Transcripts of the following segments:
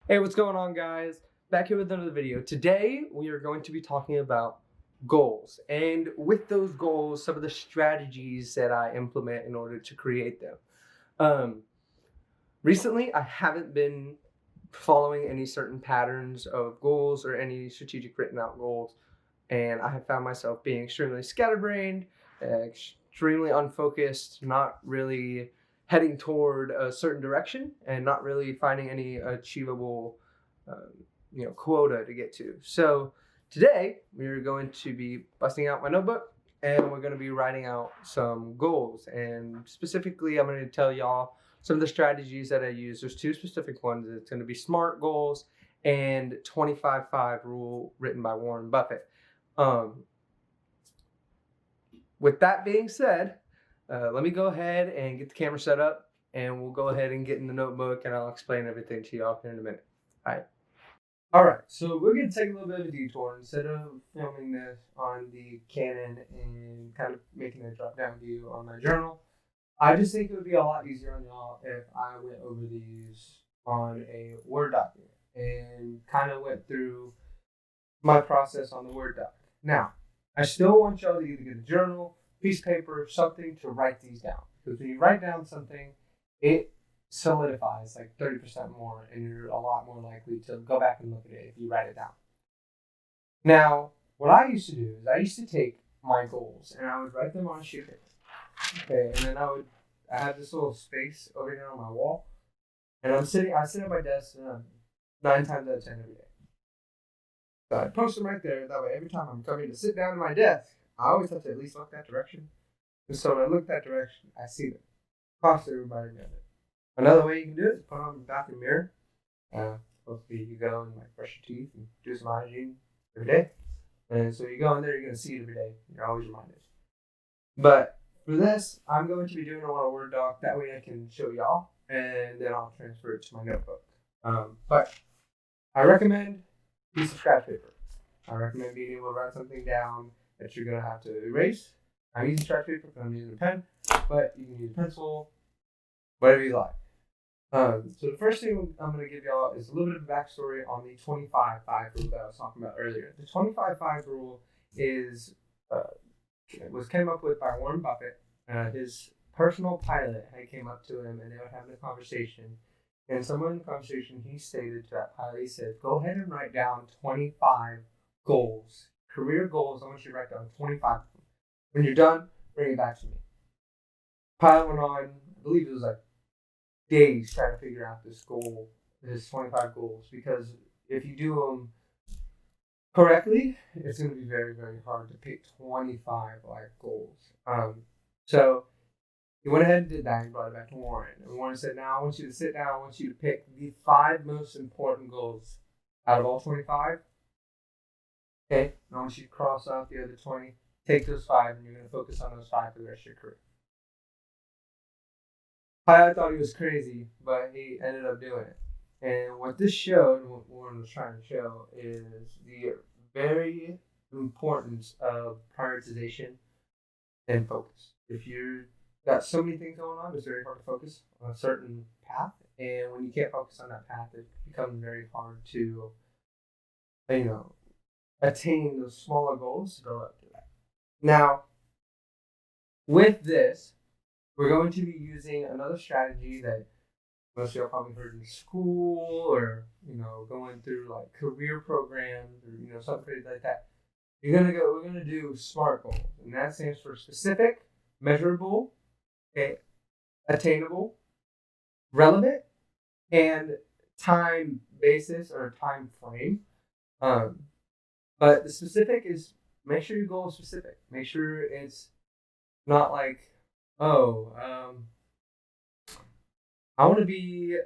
Hey, what's going on, guys? Back here with another video. Today, we are going to be talking about goals, and with those goals, some of the strategies that I implement in order to create them. Um, Recently, I haven't been following any certain patterns of goals or any strategic written out goals, and I have found myself being extremely scatterbrained, extremely unfocused, not really heading toward a certain direction, and not really finding any achievable, um, quota to get to. So today we're going to be busting out my notebook, and we're going to be writing out some goals. And specifically, I'm going to tell y'all some of the strategies that I use. There's two specific ones. It's going to be SMART goals and 25-5 rule written by Warren Buffett. Um, with that being said, let me go ahead and get the camera set up, and we'll go ahead and get in the notebook, and I'll explain everything to y'all here in a minute. All right. All right. So we're gonna take a little bit of a detour. Instead of filming this on the Canon and kind of making a drop-down view on my journal, I just think it would be a lot easier on y'all if I went over these on a Word document and kind of went through my process on the Word doc. Now, I still want y'all to either get a journal, piece of paper, something to write these down. Because when you write down something, it solidifies like 30% more, and you're a lot more likely to go back and look at it if you write it down. Now, what I used to do is I used to take my goals and I would write them on a sheet of paper. Okay, and then I have this little space over here on my wall, and I sit at my desk 9 times out of 10 every day. So I post them right there. That way, every time I'm coming to sit down at my desk, I always have to at least look that direction. And so when I look that direction, I see them. Constantly reminding me of it. Another way you can do it is put on the bathroom mirror. Supposed to be you go and like brush your teeth and do some hygiene every day. And so you go in there, you're going to see it every day. You're always reminded. But for this, I'm going to be doing it on a Word doc. That way I can show y'all, and then I'll transfer it to my notebook. But I recommend a piece of scratch paper. I recommend being able to write something down that you're going to have to erase. I'm using scratch paper because I'm using a pen, but you can use a pencil, whatever you like. So the first thing I'm going to give y'all is a little bit of backstory on the 25-5 rule that I was talking about earlier. The 25-5 rule is came up with by Warren Buffett. His personal pilot had came up to him, and they were having a conversation. And somewhere in the conversation, he stated to that pilot, he said, "Go ahead and write down 25 goals, career goals. I want you to write down 25 of them. When you're done, bring it back to me." Pilot went on, I believe it was like days trying to figure out this goal, this 25 goals, because if you do them correctly, it's going to be very, very hard to pick 25 like goals. So he went ahead and did that. He brought it back to Warren. And Warren said, "Now I want you to sit down. I want you to pick the 5 most important goals out of all 25. Okay? And I want you to cross off the other 20. Take those 5, and you're going to focus on those 5 for the rest of your career." I thought he was crazy, but he ended up doing it. And what this showed, what Warren was trying to show, is the very importance of prioritization and focus. If you've got so many things going on, it's very hard to focus on a certain path. And when you can't focus on that path, it becomes very hard to, attain those smaller goals to go up to that. Now, with this, we're going to be using another strategy that most of y'all probably heard in school, or going through like career programs, or something like that. We're gonna do SMART goals, and that stands for specific, measurable, okay, attainable, relevant, and time basis or time frame. But the specific is, make sure your goal is specific. Make sure it's not like, oh, I want to be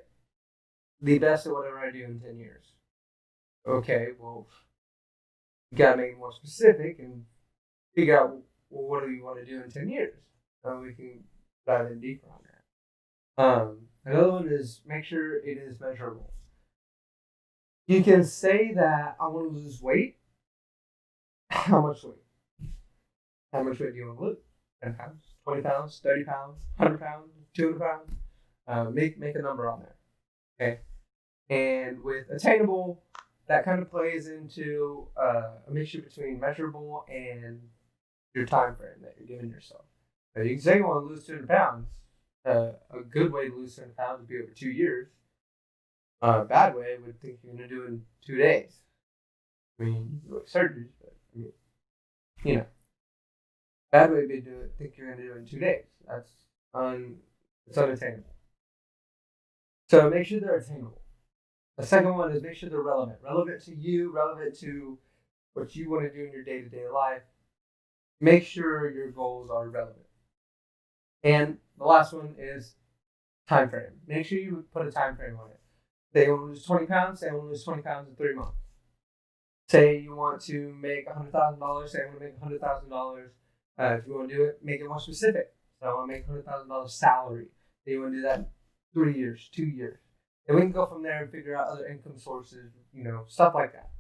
the best at whatever I do in 10 years. Okay, well, you gotta make it more specific and figure out, well, what do you want to do in 10 years? So we can dive in deeper on that. Another one is make sure it is measurable. You can say that I want to lose weight. How much weight? How much weight do you want to lose? 10 pounds, 20 pounds, 30 pounds, 100 pounds, 200 pounds? Make a number on there. Okay. And with attainable, that kind of plays into a mixture between measurable and your time frame that you're giving yourself. You can say you want to lose 200 pounds. A good way to lose 200 pounds would be over 2 years. A bad way would think you're going to do it in 2 days. I mean, you go surgery, but I mean, you know, bad way to do it, think you're going to do it in 2 days. It's unattainable. So make sure they're attainable. The second one is make sure they're relevant. Relevant to you, relevant to what you want to do in your day-to-day life. Make sure your goals are relevant. And the last one is time frame. Make sure you put a time frame on it. Say you want to lose 20 pounds, say I want to lose 20 pounds in 3 months. Say you want to make $100,000, say I want to make $100,000. If you want to do it, make it more specific. So I want to make $100,000 salary. So you want to do that in 3 years, 2 years. And we can go from there and figure out other income sources, stuff like that.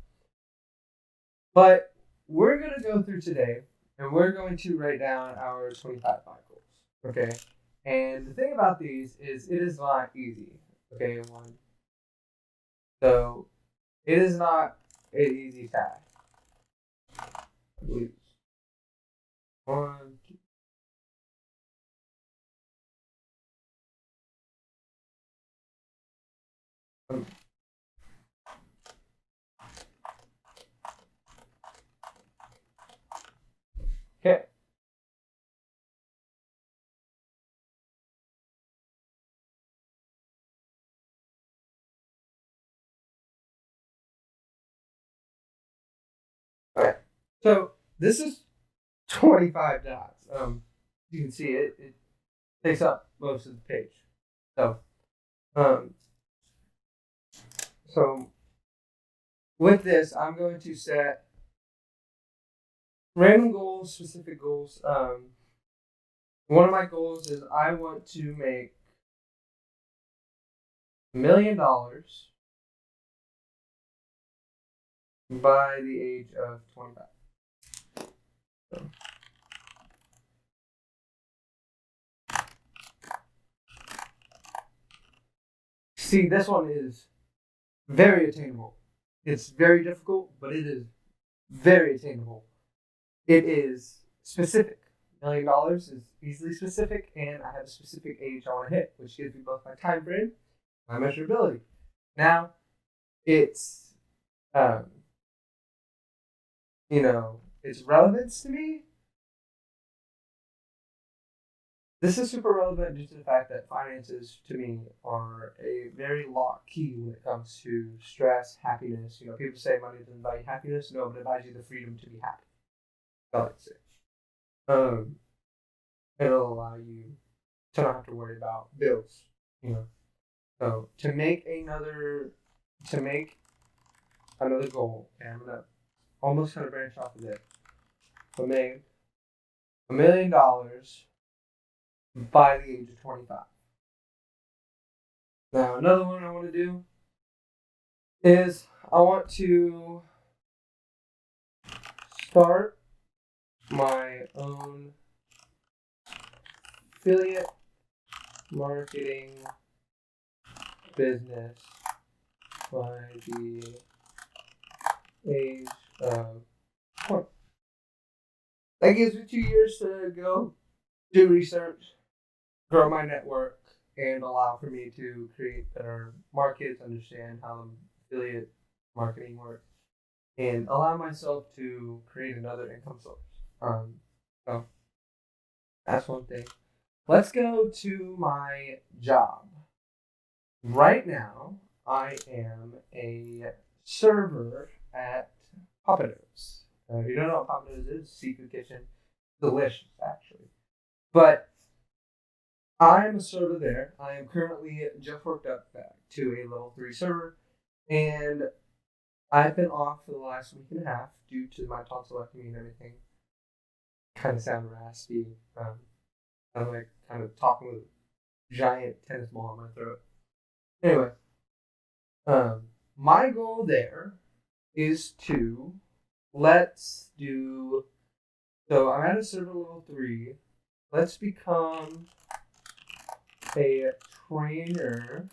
But we're going to go through today, and we're going to write down our 25 goals. Okay? And the thing about these is it is not easy. Okay? So it is not an easy task. I believe. 1, 2. Okay. Alright. So this is 25 dots. You can see it takes up most of the page. So so with this, I'm going to set random goals, specific goals. One of my goals is I want to make $1 million by the age of 25. So. See, this one is very attainable. It's very difficult, but it is very attainable. It is specific. $1 million is easily specific, and I have a specific age I want to hit, which gives me both my time frame, my measurability. Now, it's its relevance to me. This is super relevant due to the fact that finances, to me, are a very lock key when it comes to stress, happiness. People say money doesn't buy you happiness. No, but it buys you the freedom to be happy. I like to say. It'll allow you to not have to worry about bills. So to make another goal, and I'm gonna almost kind of branch off of this. So make $1 million by the age of 25. Now, another one I want to do is I want to start my own affiliate marketing business by the age of 20. That gives me 2 years to go do research, grow my network, and allow for me to create better markets, understand how affiliate marketing works, and allow myself to create another income source. So that's one thing. Let's go to my job. Right now, I am a server at Papados. If you don't know what Papados is, seafood kitchen. Delicious, actually. But I am a server there. I am currently just worked up back to a level 3 server, and I've been off for the last week and a half due to my tonsillectomy and everything. Kind of sound raspy. I'm like kind of talking with a giant tennis ball in my throat. Anyway, my goal there is to so I'm at a server level 3. Let's become a trainer.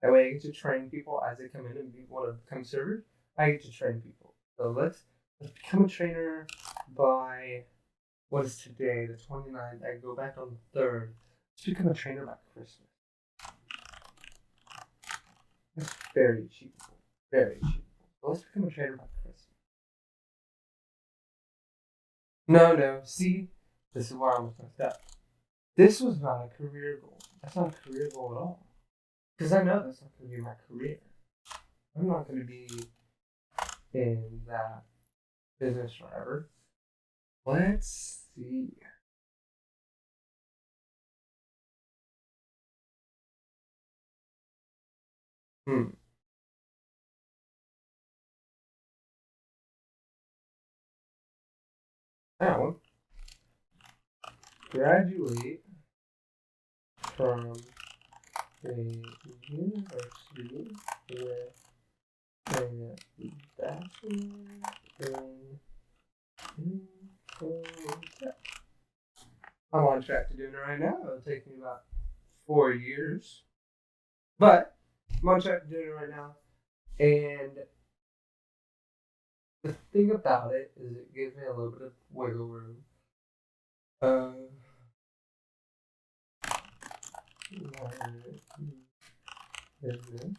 That way I get to train people as they come in and want to become servers. I get to train people. So let's become a trainer by, what is today, the 29th. I go back on the 3rd. Let's become a trainer by Christmas. That's very achievable. Very achievable. So let's become a trainer by Christmas. No. See, this is why I almost messed up. This was not a career goal. That's not a career goal at all. Because I know that's not going to be my career. I'm not going to be in that business forever. Let's see. That one. Graduate from a university with a bachelor's in info. I'm on track to doing it right now. It'll take me about 4 years. But I'm on track to doing it right now. And the thing about it is it gives me a little bit of wiggle room. Business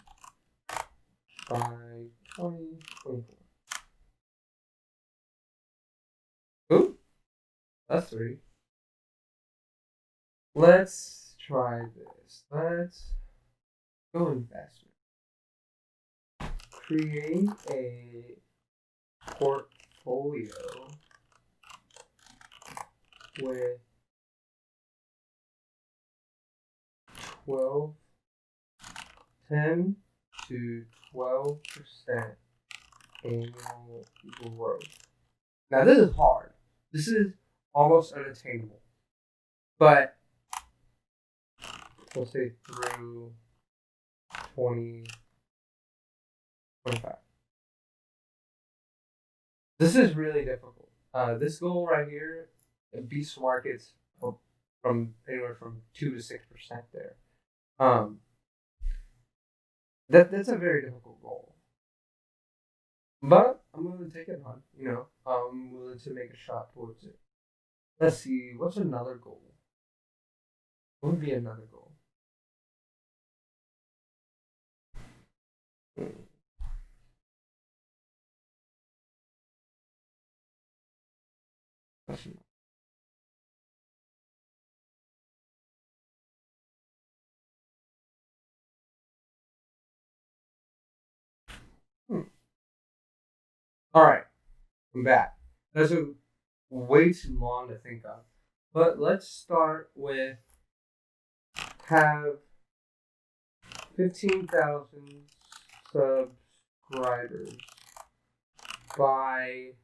by 2024. Ooh, that's 3. Let's try this. Let's go investment. Create a portfolio with 10 to 12% annual growth. Now this is hard. This is almost unattainable. But we'll say through 2025. This is really difficult. This goal right here, it beats markets from anywhere from 2 to 6% there. That's a very difficult goal. But I'm willing to take it on. I'm willing to make a shot towards it. Let's see, what's another goal? What would be another goal? All right, I'm back. That's way too long to think of. But let's start with have 15,000 subscribers by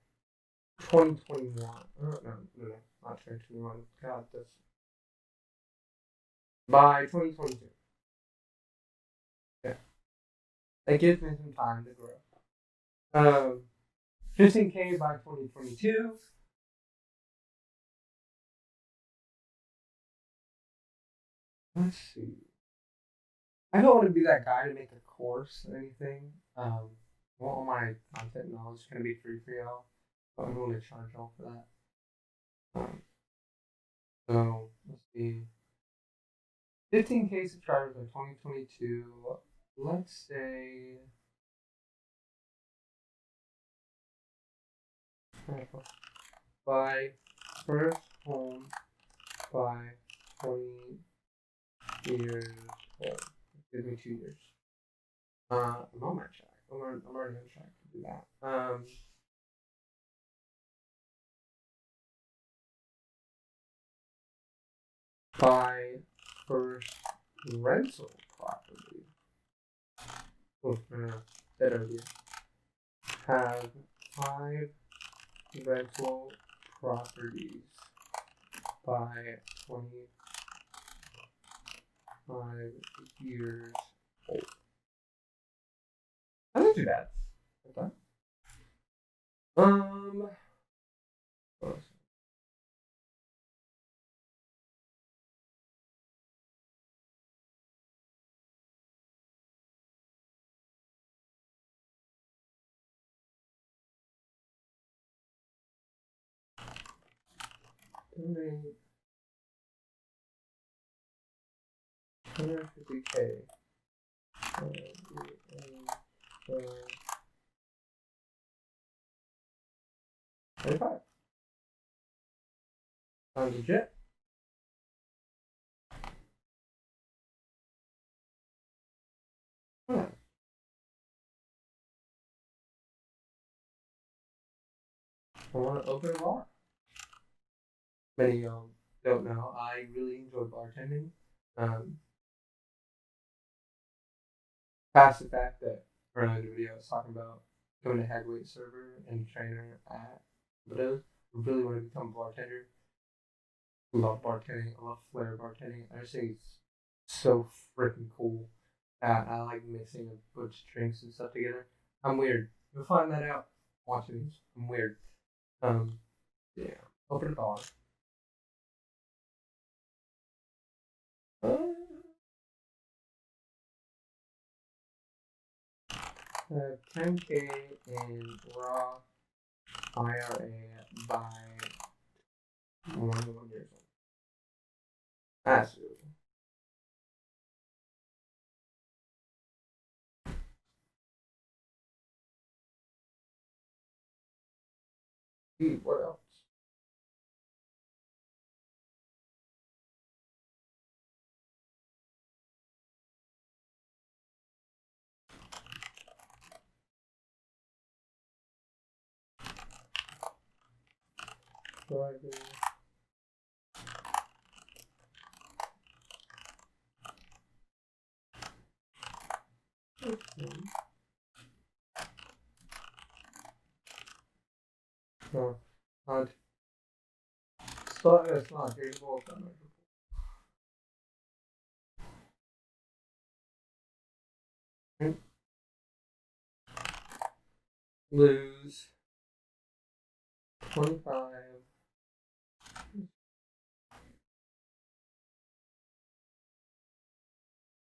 2021. No, not 2021. God, that's by 2022. Yeah, that gives me some time to grow. 15K by 2022. Let's see. I don't want to be that guy to make a course or anything. All my content knowledge is going to be free for y'all. But I'm going to charge y'all for that. So, let's see. 15K subscribers by 2022. Let's say buy first home by 20 years old. Give me 2 years. I'm on my track. I'm already on track to do that. Buy first rental property. Oh, no, better idea. Have 5 rental properties by 25 years old. I didn't do that. Okay. donate 150K. 25. Sounds legit. Hmm. I want to open a bar. Many of y'all don't know, I really enjoy bartending. Um, Past the fact that earlier in the video I was talking about going to heavyweight server and trainer at Widows. I really want to become a bartender. I love bartending. I love flair bartending. I just think it's so freaking cool. I like mixing a bunch of drinks and stuff together. I'm weird. You'll find that out watching these. I'm weird. Yeah. Open a bar. 10K in raw IRA by 1 years old. That's really what else? So I do. No, not. It's not Achievable. Lose 25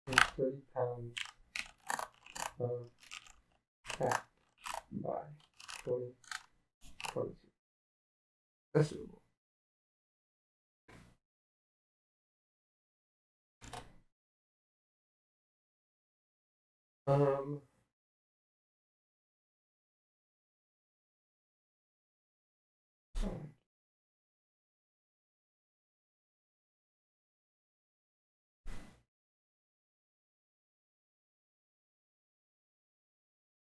and 30 pounds of fat by 2022. That's doable. Um,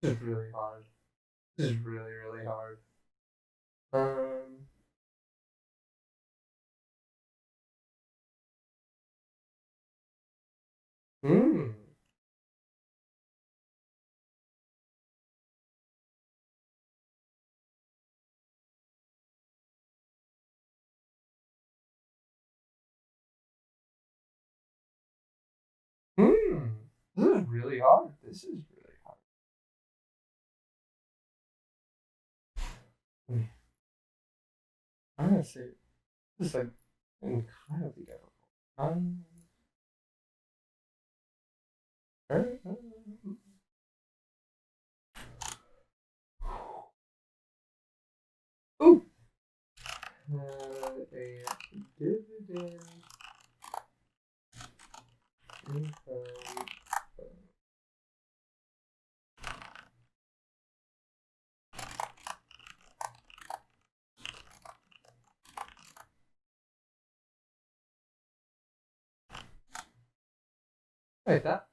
this is really hard. This is really, really hard. Um, hmm. Hmm. This is really hard. This is really hard. I'm gonna say this is like incredibly difficult. Um, ooh. A dividend income. Like that.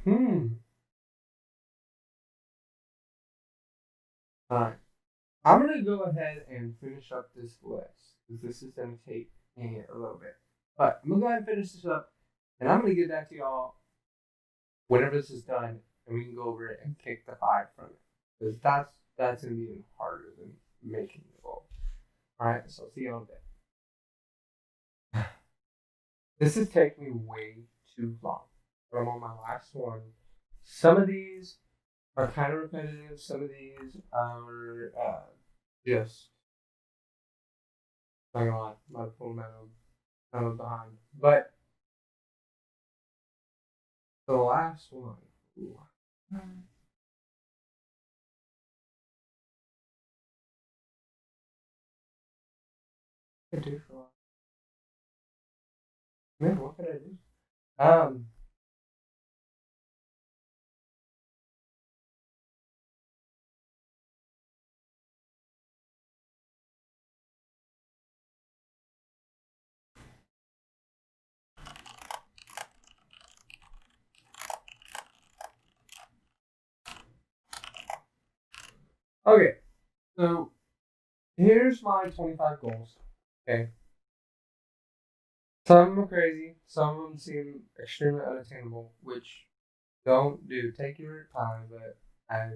Hmm. Alright. I'm gonna go ahead and finish up this list because this is gonna take me a little bit. But I'm gonna go ahead and finish this up, and I'm gonna get back to y'all whenever this is done, and we can go over it and pick the 5 from it because that's gonna be even harder than making the goal. All right, so see y'all in a bit. This is taking me way too long. But I'm on my last one. Some of these are kind of repetitive. Some of these are just not gonna lie, not pulling out of behind. But The last one. Ooh. Could do for a while. Man, what could I do? Um, okay, so here's my 25 goals. Okay. Some of them are crazy. Some of them seem extremely unattainable, which don't do. Take your time, but I,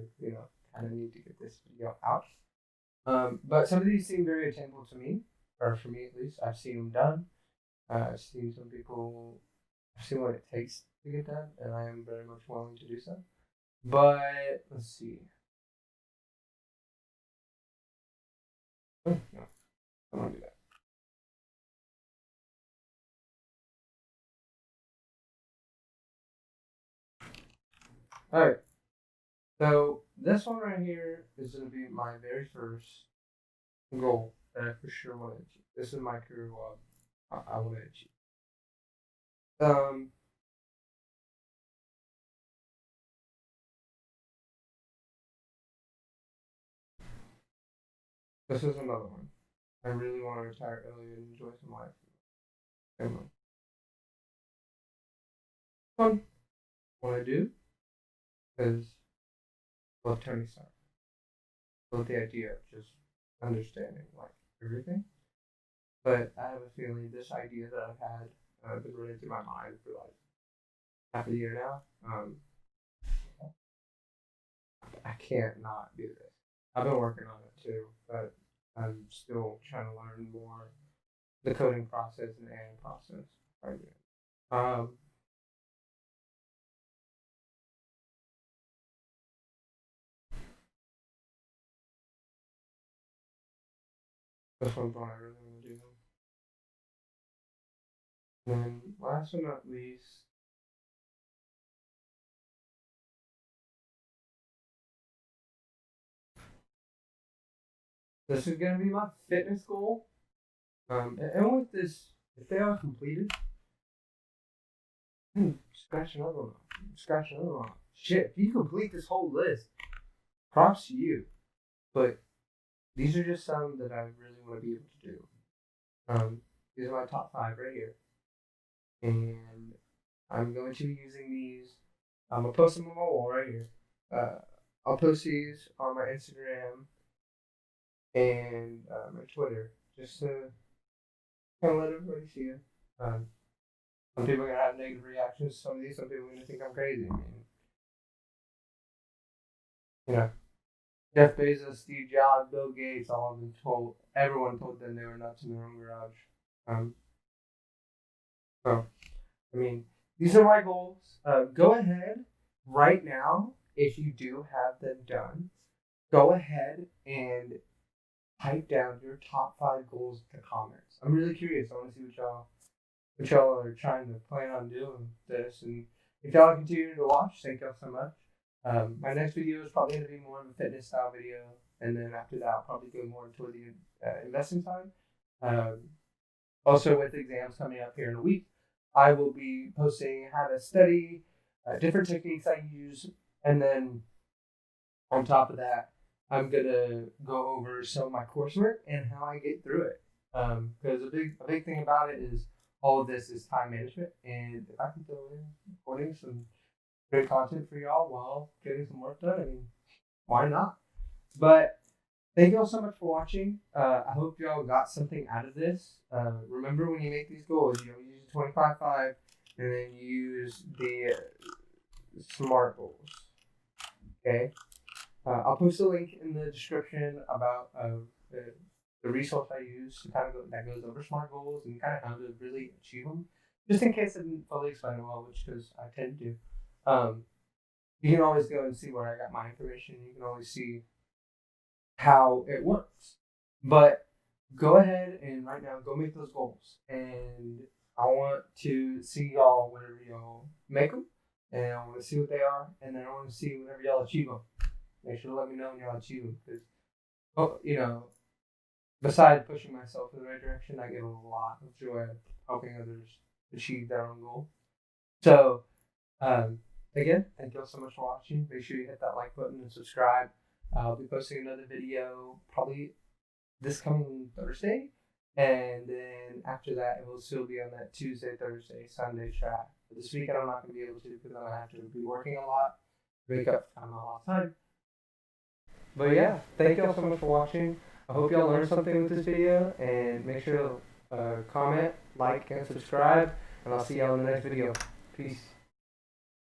kind of need to get this video out. But some of these seem very attainable to me, or for me at least. I've seen them done. I've seen some people. I've seen what it takes to get done, and I am very much willing to do so. But let's see. Oh, no, I don't want to do that. All right. So this one right here is going to be my very first goal that I for sure want to achieve. This is my career goal I want to achieve. Um, this is another one. I really want to retire early and enjoy some life. Family. Fun. What I do is love Tony Stark. Love the idea of just understanding like everything. But I have a feeling this idea that I've had been running through my mind for like half a year now. I can't not do this. I've been working on it too, but I'm still trying to learn more the coding process and the AI process. Right now. This one's one I really want to do. And then last but not least, this is gonna be my fitness goal. And with this, if they are completed, scratch another one off. Scratch another one off. Shit, if you complete this whole list, props to you. But these are just some that I really want to be able to do. These are my top 5 right here. And I'm going to be using these. I'm going to post them on my wall right here. I'll post these on my Instagram and my Twitter just to kind of let everybody see it. Um, some people are going to have negative reactions to some of these. Some people are going to think I'm crazy. I mean, you know, Jeff Bezos, Steve Jobs, Bill Gates, all of them told, everyone told them they were nuts in their own garage. Um, so, I mean, these are my goals. Go ahead right now, if you do have them done, go ahead and type down your top 5 goals in the comments. I'm really curious. I want to see what y'all are trying to plan on doing this. And if y'all continue to watch, thank y'all so much. My next video is probably going to be more of a fitness style video. And then after that, I'll probably go more into the investing side. Um, Also, with exams coming up here in a week, I will be posting how to study, different techniques I use, and then on top of that, I'm gonna go over some of my coursework and how I get through it. Because a big thing about it is all of this is time management, and if I can throw in recording some great content for y'all while getting some work done, I mean, why not? But thank y'all so much for watching. I hope y'all got something out of this. Remember when you make these goals, use the 25-5 and then use the SMART goals. Okay? I'll post a link in the description about the resource I use to kind of that goes over SMART goals and kind of how to really achieve them. Just in case I didn't fully explain it well, which because I tend to. Um, you can always go and see where I got my information. You can always see how it works. But go ahead and right now go make those goals. And I want to see y'all whenever y'all make them. and I want to see what they are, and then I want to see whenever y'all achieve them. Make sure to let me know when y'all achieve them, because besides pushing myself in the right direction, I get a lot of joy of helping others achieve their own goal. So, again, thank you all so much for watching. Make sure you hit that like button and subscribe. I'll be posting another video probably this coming Thursday. And then after that, it will still be on that Tuesday, Thursday, Sunday track. But this weekend, I'm not going to be able to because I'm going to have to be working a lot, wake up time a lot of time. But yeah, thank y'all so much for watching. I hope y'all learned something with this video, and make sure to comment, like, and subscribe, and I'll see y'all in the next video. Peace.